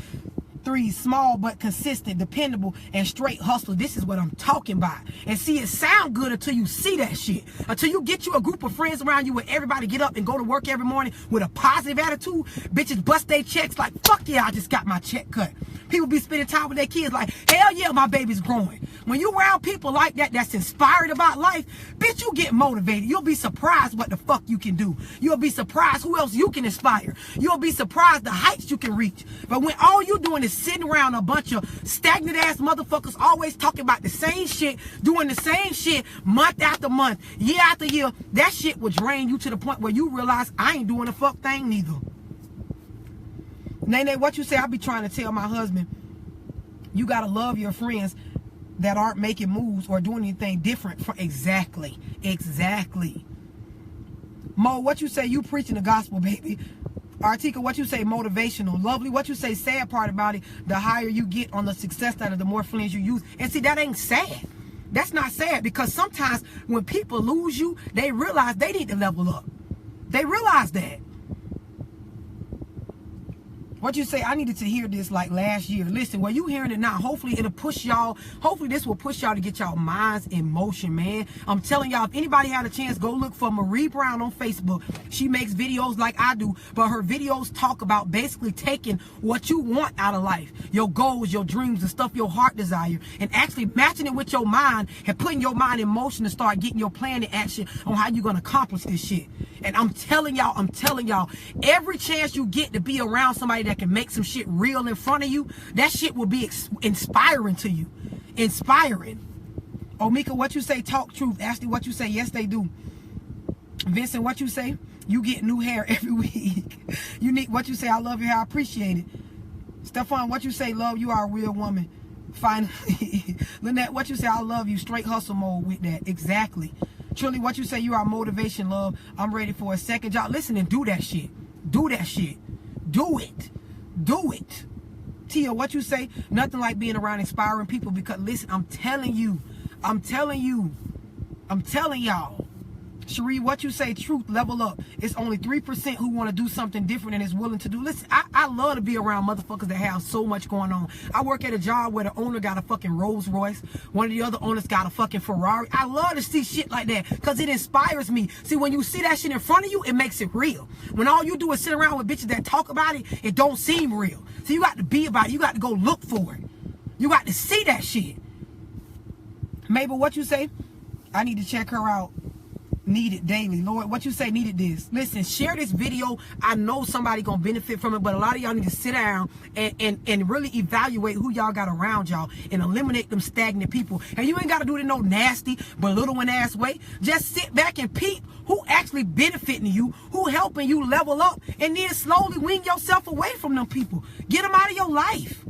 3 small but consistent, dependable, and straight hustler. This is what I'm talking about. And see, it sound good until you see that shit. Until you get you a group of friends around you where everybody get up and go to work every morning with a positive attitude. Bitches bust their checks like, fuck yeah, I just got my check cut. People be spending time with their kids like, hell yeah, my baby's growing. When you around people like that, that's inspired about life, bitch, you get motivated. You'll be surprised what the fuck you can do. You'll be surprised who else you can inspire. You'll be surprised the heights you can reach. But when all you doing is sitting around a bunch of stagnant ass motherfuckers always talking about the same shit, doing the same shit month after month, year after year, that shit will drain you to the point where you realize I ain't doing a fuck thing neither. Nene, what you say? I be trying to tell my husband, you got to love your friends that aren't making moves or doing anything different. Exactly. Mo, what you say? You preaching the gospel, baby. Artika, what you say? Motivational. Lovely, what you say? Sad part about it, the higher you get on the success ladder, the more friends you use. And see, that ain't sad. That's not sad, because sometimes when people lose you, they realize they need to level up. They realize that. What you say? I needed to hear this like last year. Listen, well, you hearing it now. Hopefully it'll push y'all. Hopefully this will push y'all to get y'all minds in motion, man. I'm telling y'all, if anybody had a chance, go look for Marie Brown on Facebook. She makes videos like I do, but her videos talk about basically taking what you want out of life, your goals, your dreams, the stuff your heart desire, and actually matching it with your mind and putting your mind in motion to start getting your plan in action on how you're going to accomplish this shit. And I'm telling y'all, every chance you get to be around somebody that can make some shit real in front of you, that shit will be inspiring to you. Inspiring. Omika, what you say? Talk truth. Ashley, what you say? Yes, they do. Vincent, what you say? You get new hair every week. Unique, what you say? I love your hair. I appreciate it. Stefan, what you say? Love, you are a real woman. Finally. Lynette, what you say? I love you. Straight hustle mode with that. Exactly. Truly, what you say? You are motivation, love. I'm ready for a second job. Listen and do that shit. Do that shit. Do it. Do it. Tia, what you say? Nothing like being around inspiring people, because listen, I'm telling y'all. Cherie, what you say? Truth, level up. It's only 3% who want to do something different and is willing to do. Listen, I love to be around motherfuckers that have so much going on. I work at a job where the owner got a fucking Rolls Royce. One of the other owners got a fucking Ferrari. I love to see shit like that because it inspires me. See, when you see that shit in front of you, it makes it real. When all you do is sit around with bitches that talk about it, it don't seem real. So you got to be about it. You got to go look for it. You got to see that shit. Mabel, what you say? I need to check her out. Needed daily. Lord, what you say? Needed this. Listen, share this video. I know somebody gonna benefit from it, but a lot of y'all need to sit down and really evaluate who y'all got around y'all and eliminate them stagnant people. And you ain't got to do it in no nasty, belittling ass way. Just sit back and peep who actually benefiting you, who helping you level up, and then slowly wean yourself away from them people. Get them out of your life.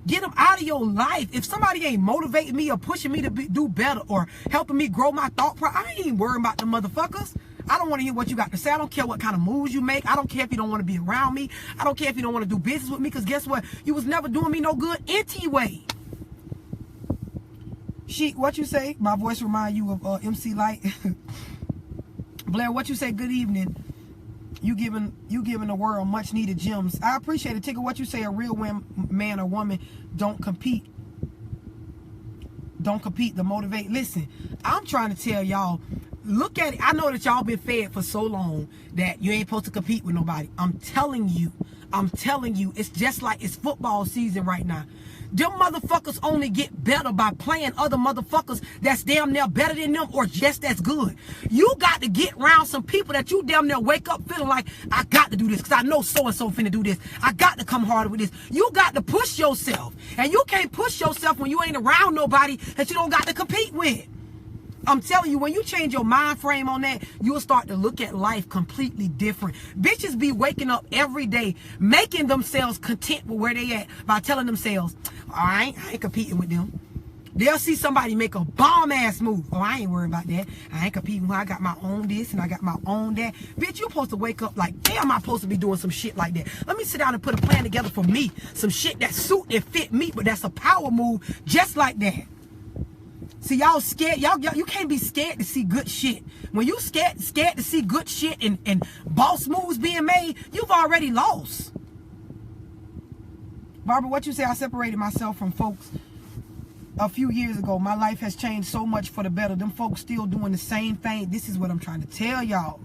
Get them out of your life. If somebody ain't motivating me or pushing me to do better or helping me grow my thought process, I ain't worrying about them motherfuckers. I don't want to hear what you got to say. I don't care what kind of moves you make. I don't care if you don't want to be around me. I don't care if you don't want to do business with me, because guess what? You was never doing me no good anyway. What you say? My voice remind you of MC Light. Blair, what you say? Good evening. You giving the world much needed gems. I appreciate it. Tigger, what you say? A real man or woman don't compete. Don't compete to motivate. Listen, I'm trying to tell y'all, look at it. I know that y'all been fed for so long that you ain't supposed to compete with nobody. I'm telling you, it's just like it's football season right now. Them motherfuckers only get better by playing other motherfuckers that's damn near better than them or just as good. You got to get around some people that you damn near wake up feeling like, I got to do this because I know so-and-so finna do this. I got to come harder with this. You got to push yourself. And you can't push yourself when you ain't around nobody that you don't got to compete with. I'm telling you, when you change your mind frame on that, you'll start to look at life completely different. Bitches be waking up every day, making themselves content with where they at by telling themselves, all right, I ain't competing with them. They'll see somebody make a bomb-ass move. Oh, I ain't worried about that. I ain't competing. I got my own this and I got my own that. Bitch, you supposed to wake up like, damn, I'm supposed to be doing some shit like that. Let me sit down and put a plan together for me. Some shit that suit and fit me, but that's a power move just like that. See, y'all scared. You can't be scared to see good shit. When you scared to see good shit and boss moves being made, you've already lost. Barbara, what you say? I separated myself from folks a few years ago. My life has changed so much for the better. Them folks still doing the same thing. This is what I'm trying to tell y'all.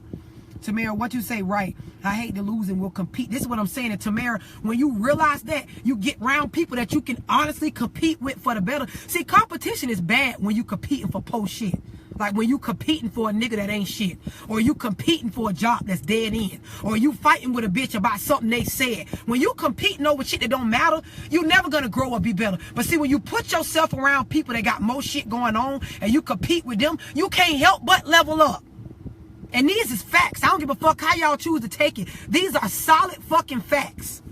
Tamara, what you say? Right. I hate to lose and will compete. This is what I'm saying. And Tamara, when you realize that, you get around people that you can honestly compete with for the better. See, competition is bad when you competing for post shit. Like when you competing for a nigga that ain't shit. Or you competing for a job that's dead end. Or you fighting with a bitch about something they said. When you competing over shit that don't matter, you never gonna grow or be better. But see, when you put yourself around people that got more shit going on and you compete with them, you can't help but level up. And these is facts. I don't give a fuck how y'all choose to take it. These are solid fucking facts.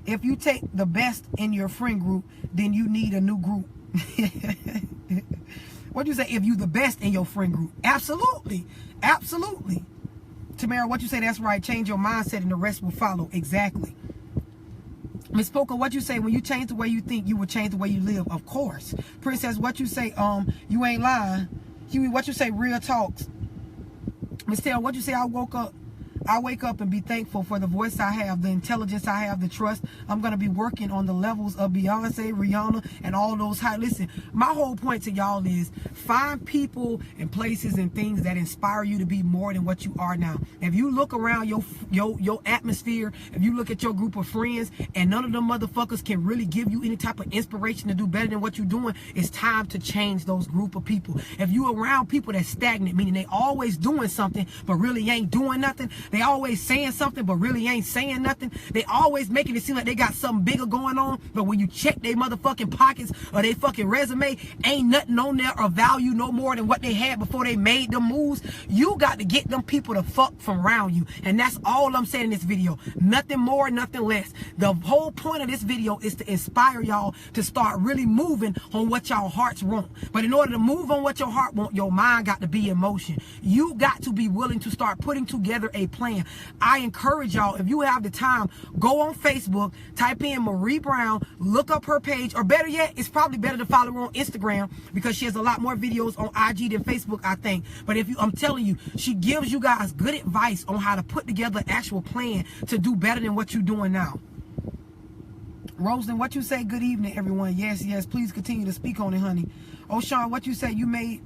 If you take the best in your friend group, then you need a new group. What do you say? If you the best in your friend group. Absolutely. Absolutely. Tamara, what you say? That's right. Change your mindset and the rest will follow. Exactly. Miss Poker, what you say? When you change the way you think, you will change the way you live. Of course. Princess, what you say? You ain't lying. Huey, what you say? Real talks. Miss Taylor, what you say? I wake up and be thankful for the voice I have, the intelligence I have, the trust. I'm going to be working on the levels of Beyonce, Rihanna, and all those high. Listen, my whole point to y'all is find people and places and things that inspire you to be more than what you are now. If you look around your atmosphere, if you look at your group of friends and none of them motherfuckers can really give you any type of inspiration to do better than what you're doing, it's time to change those group of people. If you around people that's stagnant, meaning they always doing something but really ain't doing nothing, they always saying something but really ain't saying nothing, they always making it seem like they got something bigger going on, but when you check their motherfucking pockets or they fucking resume, ain't nothing on there of value no more than what they had before they made them moves. You got to get them people to fuck from around you, and that's all I'm saying in this video. Nothing more, nothing less. The whole point of this video is to inspire y'all to start really moving on what y'all hearts want. But in order to move on what your heart want, your mind got to be in motion. You got to be willing to start putting together a plan. I encourage y'all, if you have the time, go on Facebook, type in Marie Brown, look up her page, or better yet, it's probably better to follow her on Instagram because she has a lot more videos on IG than Facebook, I think. But I'm telling you, she gives you guys good advice on how to put together an actual plan to do better than what you're doing now. Roseland, what you say? Good evening, everyone. Yes, please continue to speak on it, honey. Oh, Sean, what you say? You made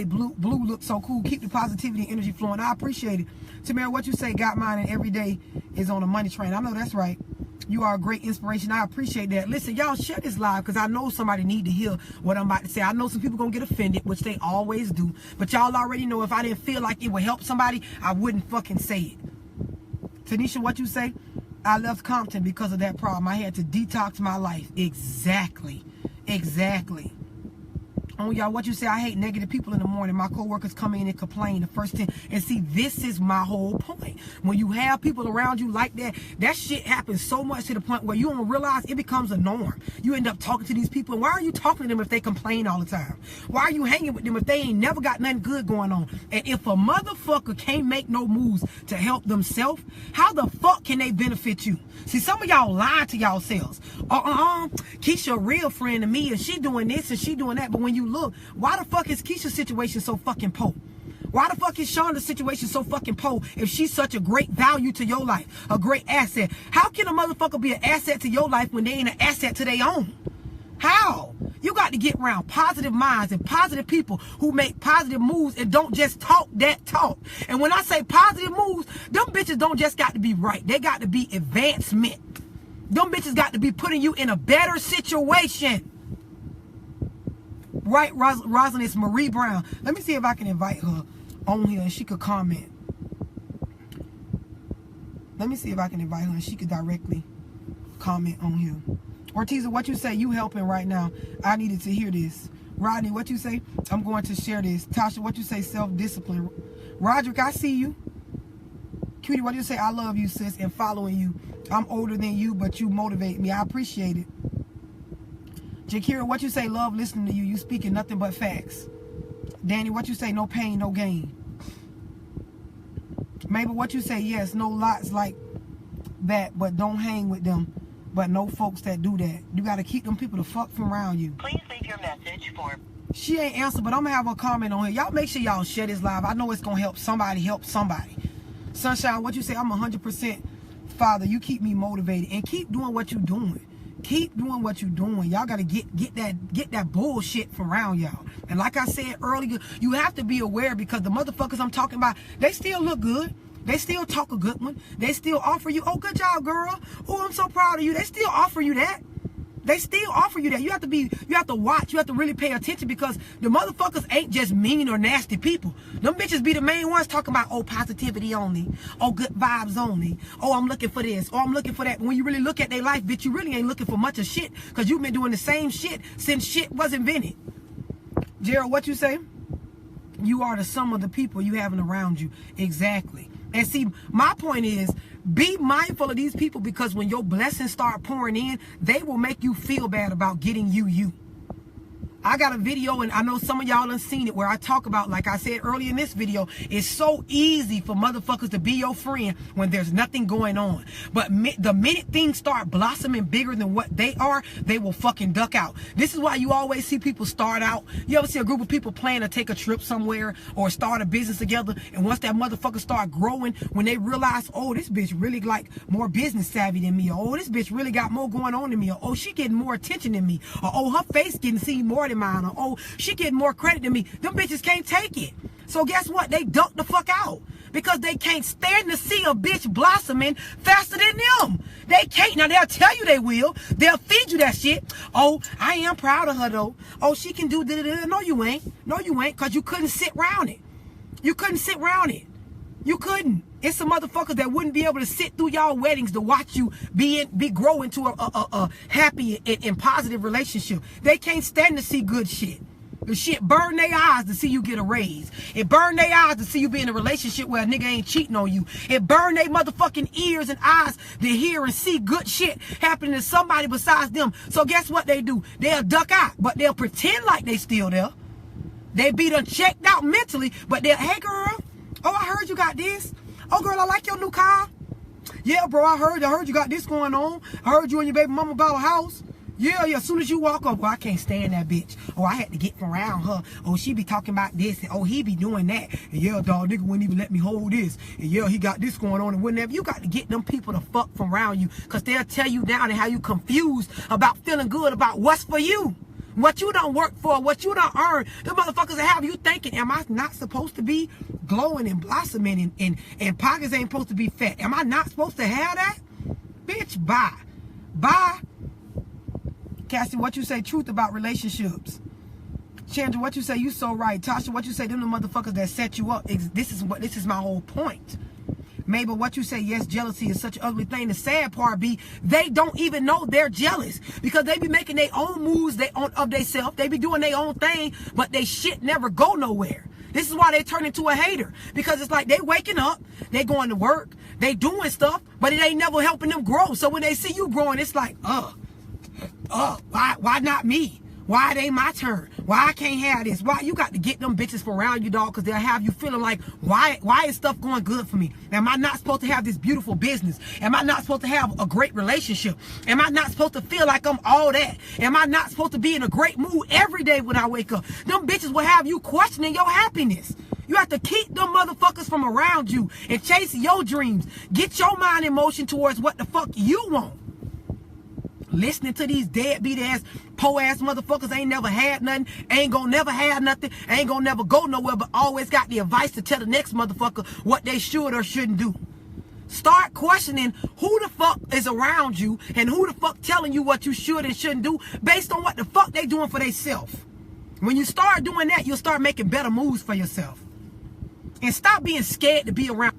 blue look so cool. Keep the positivity and energy flowing. I appreciate it. Tamara, what you say? Got mine, and every day is on a money train. I know that's right. You are a great inspiration. I appreciate that. Listen, y'all, share this live because I know somebody need to hear what I'm about to say. I know some people gonna get offended, which they always do. But y'all already know if I didn't feel like it would help somebody, I wouldn't fucking say it. Tanisha, what you say? I left Compton because of that problem. I had to detox my life. Exactly. Oh, y'all, what you say? I hate negative people in the morning. My coworkers come in and complain the first thing. And see, this is my whole point. When you have people around you like that, that shit happens so much to the point where you don't realize it becomes a norm. You end up talking to these people. And why are you talking to them if they complain all the time? Why are you hanging with them if they ain't never got nothing good going on? And if a motherfucker can't make no moves to help themselves, how the fuck can they benefit you? See, some of y'all lie to yourselves. Keisha a real friend to me, and she doing this and she doing that. But when you look, why the fuck is Keisha's situation so fucking poor? Why the fuck is Shonda's situation so fucking poor if she's such a great value to your life, a great asset? How can a motherfucker be an asset to your life when they ain't an asset to their own? How? You got to get around positive minds and positive people who make positive moves and don't just talk that talk. And when I say positive moves, them bitches don't just got to be right. They got to be advancement. Them bitches got to be putting you in a better situation. Right, Rosalind, it's Marie Brown. Let me see if I can invite her on here and she could comment. Let me see if I can invite her and she could directly comment on here. Ortiza, what you say? You helping right now. I needed to hear this. Rodney, what you say? I'm going to share this. Tasha, what you say? Self-discipline. Roderick, I see you. Cutie, what you say? I love you, sis, and following you. I'm older than you, but you motivate me. I appreciate it. Jakira, what you say? Love listening to you. You speaking nothing but facts. Danny, what you say? No pain, no gain. Mabel, what you say? Yes, no lots like that, but don't hang with them. But no folks that do that. You got to keep them people the fuck from around you. Please leave your message for... She ain't answer, but I'm going to have a comment on here. Y'all make sure y'all share this live. I know it's going to help somebody. Sunshine, what you say? I'm 100% Father. You keep me motivated. And keep doing what you're doing. Keep doing what you're doing. Y'all got to get that bullshit from around y'all. And like I said earlier, you have to be aware because the motherfuckers I'm talking about, they still look good. They still talk a good one. They still offer you, oh, good job, girl. Oh, I'm so proud of you. They still offer you that. They still offer you that. You have to watch. You have to really pay attention because the motherfuckers ain't just mean or nasty people. Them bitches be the main ones talking about, oh, positivity only. Oh, good vibes only. Oh, I'm looking for this. Oh, I'm looking for that. When you really look at their life, bitch, you really ain't looking for much of shit because you've been doing the same shit since shit was invented. Gerald, what you say? You are the sum of the people you having around you. Exactly. And see, my point is, be mindful of these people because when your blessings start pouring in, they will make you feel bad about getting you. I got a video, and I know some of y'all done seen it, where I talk about, like I said earlier in this video, it's so easy for motherfuckers to be your friend when there's nothing going on. But the minute things start blossoming bigger than what they are, they will fucking duck out. This is why you always see people start out. You ever see a group of people plan to take a trip somewhere or start a business together, and once that motherfucker start growing, when they realize, oh, this bitch really like more business savvy than me, or oh, this bitch really got more going on than me, or oh, she getting more attention than me, or oh, her face getting seen more than mine, or oh, she getting more credit than me. Them bitches can't take it. So guess what? They duck the fuck out because they can't stand to see a bitch blossoming faster than them. They can't. Now they'll tell you they will. They'll feed you that shit. Oh, I am proud of her though. Oh, she can do da-da-da. No, you ain't. No, you ain't, because you couldn't sit around it. You couldn't sit around it. You couldn't. It's some motherfuckers that wouldn't be able to sit through y'all weddings to watch you be grow into a happy and positive relationship. They can't stand to see good shit. The shit burn their eyes to see you get a raise. It burn their eyes to see you be in a relationship where a nigga ain't cheating on you. It burn their motherfucking ears and eyes to hear and see good shit happening to somebody besides them. So guess what they do? They'll duck out, but they'll pretend like they still there. They be done checked out mentally, but they'll, hey girl, oh, I heard you got this. Oh, girl, I like your new car. Yeah, bro, I heard you got this going on. I heard you and your baby mama bought a house. Yeah, as soon as you walk up, well, I can't stand that bitch. Oh, I had to get around her. Oh, she be talking about this. And, oh, he be doing that. And yeah, dog, nigga wouldn't even let me hold this. And yeah, he got this going on and whatever. You got to get them people to fuck from around you, because they'll tell you down and how you confused about feeling good about what's for you. What you don't work for, what you don't earn. The motherfuckers that have you thinking, am I not supposed to be glowing and blossoming and pockets ain't supposed to be fat? Am I not supposed to have that? Bitch, bye. Bye. Cassie, what you say? Truth about relationships. Chandra, what you say? You so right. Tasha, what you say? Them the motherfuckers that set you up. This is my whole point. Mabel, what you say? Yes, jealousy is such an ugly thing. The sad part be they don't even know they're jealous, because they be making their own moves of themselves. They be doing their own thing, but they shit never go nowhere. This is why they turn into a hater, because it's like they waking up, they going to work, they doing stuff, but it ain't never helping them grow. So when they see you growing, it's like, why not me? Why it ain't my turn? Why I can't have this? Why you got to get them bitches from around you, dog? Because they'll have you feeling like, why is stuff going good for me? Am I not supposed to have this beautiful business? Am I not supposed to have a great relationship? Am I not supposed to feel like I'm all that? Am I not supposed to be in a great mood every day when I wake up? Them bitches will have you questioning your happiness. You have to keep them motherfuckers from around you and chase your dreams. Get your mind in motion towards what the fuck you want. Listening to these deadbeat ass, po ass motherfuckers ain't never had nothing, ain't gonna never have nothing, ain't gonna never go nowhere, but always got the advice to tell the next motherfucker what they should or shouldn't do. Start questioning who the fuck is around you and who the fuck telling you what you should and shouldn't do based on what the fuck they doing for themselves. When you start doing that, you'll start making better moves for yourself. And stop being scared to be around.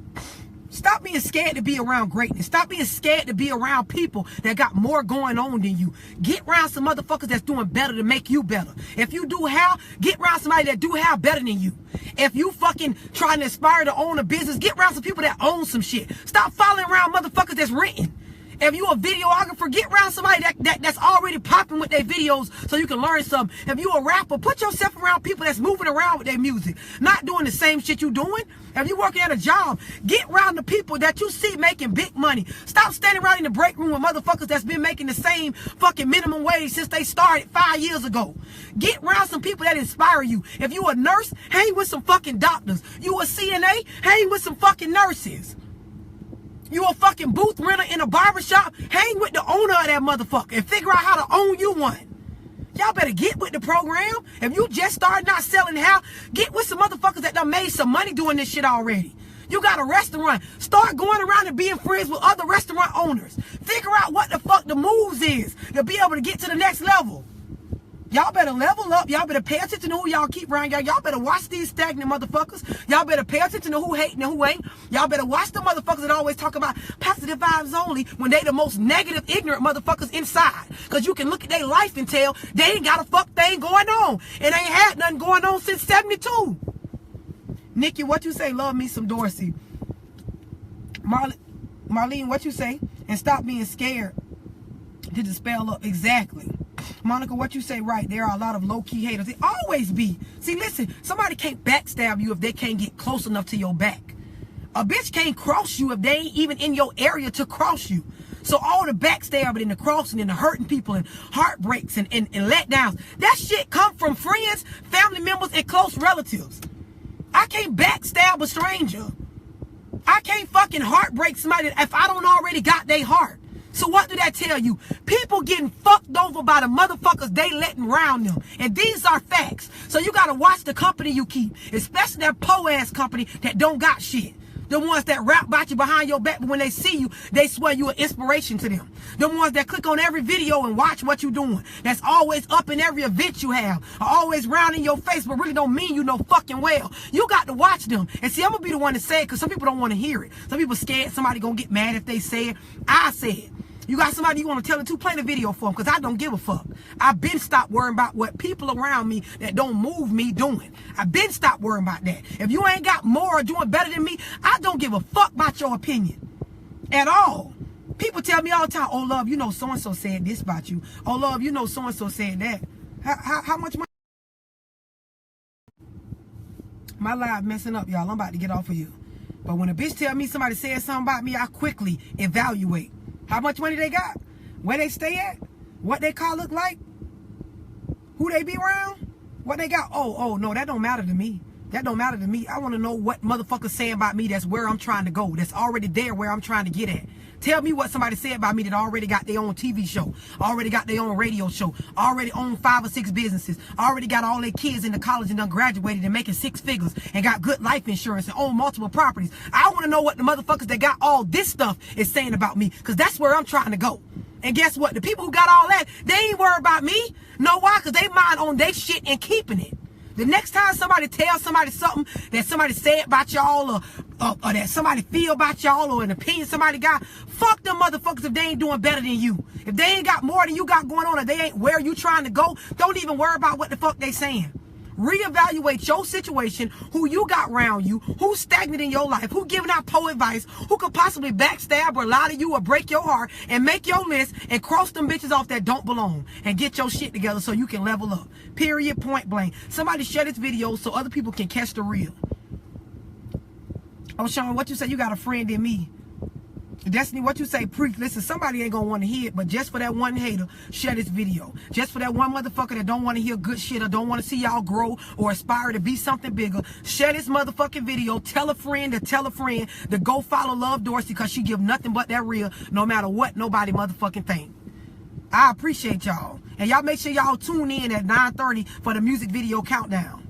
Stop being scared to be around greatness. Stop being scared to be around people that got more going on than you. Get around some motherfuckers that's doing better to make you better. If you do hair, get around somebody that do hair better than you. If you fucking trying to aspire to own a business, get around some people that own some shit. Stop following around motherfuckers that's renting. If you a videographer, get around somebody that's already popping with their videos so you can learn something. If you a rapper, put yourself around people that's moving around with their music, not doing the same shit you doing. If you working at a job, get around the people that you see making big money. Stop standing around in the break room with motherfuckers that's been making the same fucking minimum wage since they started 5 years ago. Get around some people that inspire you. If you a nurse, hang with some fucking doctors. You a CNA, hang with some fucking nurses. You a fucking booth renter in a barbershop, hang with the owner of that motherfucker and figure out how to own you one. Y'all better get with the program. If you just started not selling hair, get with some motherfuckers that done made some money doing this shit already. You got a restaurant. Start going around and being friends with other restaurant owners. Figure out what the fuck the moves is to be able to get to the next level. Y'all better level up. Y'all better pay attention to who y'all keep around y'all. Y'all better watch these stagnant motherfuckers. Y'all better pay attention to who hating and who ain't. Y'all better watch the motherfuckers that always talk about positive vibes only when they the most negative, ignorant motherfuckers inside. Because you can look at their life and tell they ain't got a fuck thing going on. And ain't had nothing going on since 72. Nikki, what you say? Love me some Dorsey. Marlene, what you say? And stop being scared to dispel up. Exactly. Monica, what you say right. There are a lot of low-key haters. They always be. See, listen, somebody can't backstab you if they can't get close enough to your back. A bitch can't cross you if they ain't even in your area to cross you. So all the backstabbing and the crossing and the hurting people and heartbreaks and letdowns, that shit come from friends, family members, and close relatives. I can't backstab a stranger. I can't fucking heartbreak somebody if I don't already got their heart. So what do that tell you? People getting fucked over by the motherfuckers they letting round them. And these are facts. So you gotta watch the company you keep. Especially that po-ass company that don't got shit. The ones that rap about you behind your back, but when they see you, they swear you an inspiration to them. The ones that click on every video and watch what you doing. That's always up in every event you have. Are always round in your face, but really don't mean you no fucking well. You got to watch them. And see, I'm going to be the one to say it, because some people don't want to hear it. Some people scared somebody going to get mad if they say it. I say it. You got somebody you want to tell it to, play the video for them, because I don't give a fuck. I've been stopped worrying about what people around me that don't move me doing. I've been stopped worrying about that. If you ain't got more or doing better than me, I don't give a fuck about your opinion at all. People tell me all the time, oh, love, you know so-and-so said this about you. Oh, love, you know so-and-so said that. How much money? My live messing up, y'all. I'm about to get off of you. But when a bitch tell me somebody said something about me, I quickly evaluate. How much money they got? Where they stay at? What their car look like? Who they be around? What they got? Oh, no, that don't matter to me. That don't matter to me. I want to know what motherfuckers saying about me that's where I'm trying to go. That's already there where I'm trying to get at. Tell me what somebody said about me that already got their own TV show, already got their own radio show, already own 5 or 6 businesses, already got all their kids into college and done graduated and making 6 figures and got good life insurance and own multiple properties. I want to know what the motherfuckers that got all this stuff is saying about me, because that's where I'm trying to go. And guess what? The people who got all that, they ain't worried about me. Know why? Because they mind on their shit and keeping it. The next time somebody tells somebody something that somebody said about y'all or that somebody feel about y'all or an opinion somebody got, fuck them motherfuckers if they ain't doing better than you. If they ain't got more than you got going on or they ain't where you trying to go, don't even worry about what the fuck they saying. Reevaluate your situation, who you got around you, who's stagnant in your life, who giving out poor advice, who could possibly backstab or lie to you or break your heart, and make your list and cross them bitches off that don't belong and get your shit together so you can level up. Period, point blank. Somebody share this video so other people can catch the real. Oh, Sean, what you say? You got a friend in me. Destiny, what you say, preach. Listen, somebody ain't gonna want to hear it, but just for that one hater, share this video. Just for that one motherfucker that don't want to hear good shit or don't want to see y'all grow or aspire to be something bigger, share this motherfucking video. Tell a friend to go follow Love Dorsey, because she give nothing but that real, no matter what nobody motherfucking think. I appreciate y'all. And y'all make sure y'all tune in at 9:30 for the music video countdown.